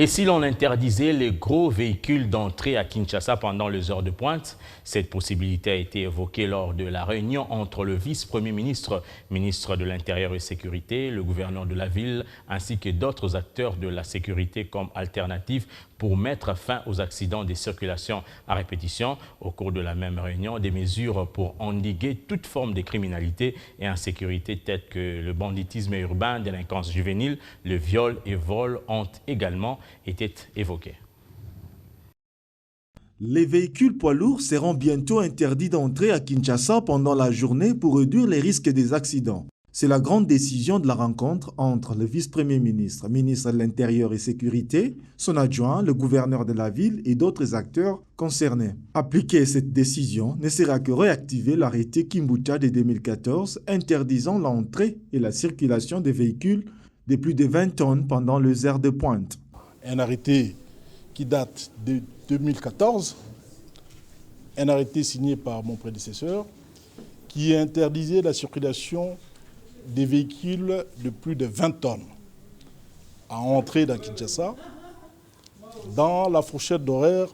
Et si l'on interdisait les gros véhicules d'entrée à Kinshasa pendant les heures de pointe, cette possibilité a été évoquée lors de la réunion entre le vice-premier ministre, ministre de l'Intérieur et Sécurité, le gouverneur de la ville, ainsi que d'autres acteurs de la sécurité comme alternative pour mettre fin aux accidents de circulation à répétition. Au cours de la même réunion, des mesures pour endiguer toute forme de criminalité et insécurité telles que le banditisme urbain, délinquance juvénile, le viol et vol ont également été évoqués. Les véhicules poids lourds seront bientôt interdits d'entrer à Kinshasa pendant la journée pour réduire les risques des accidents. C'est la grande décision de la rencontre entre le vice-premier ministre, ministre de l'Intérieur et Sécurité, son adjoint, le gouverneur de la ville et d'autres acteurs concernés. Appliquer cette décision ne sera que réactiver l'arrêté Kimbuta de 2014 interdisant l'entrée et la circulation des véhicules de plus de 20 tonnes pendant les heures de pointe. Un arrêté qui date de 2014, un arrêté signé par mon prédécesseur, qui interdisait la circulation des véhicules de plus de 20 tonnes à entrer dans Kinshasa dans la fourchette d'horaire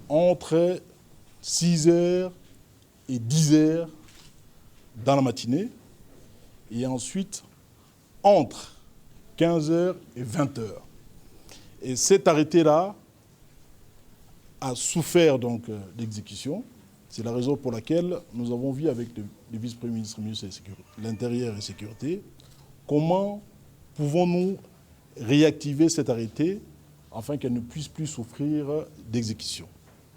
entre 6h et 10h dans la matinée et ensuite entre 15h et 20h. Et cet arrêté-là a souffert donc d'exécution. C'est la raison pour laquelle nous avons vu avec le vice-premier ministre, ministre de l'Intérieur et Sécurité, comment pouvons-nous réactiver cet arrêté afin qu'elle ne puisse plus souffrir d'exécution.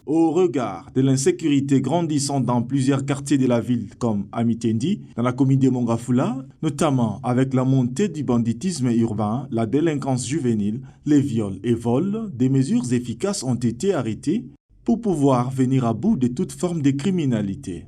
Au regard de l'insécurité grandissante dans plusieurs quartiers de la ville comme Amitendi, dans la commune de Mongafula, notamment avec la montée du banditisme urbain, la délinquance juvénile, les viols et vols, des mesures efficaces ont été arrêtées pour pouvoir venir à bout de toute forme de criminalité.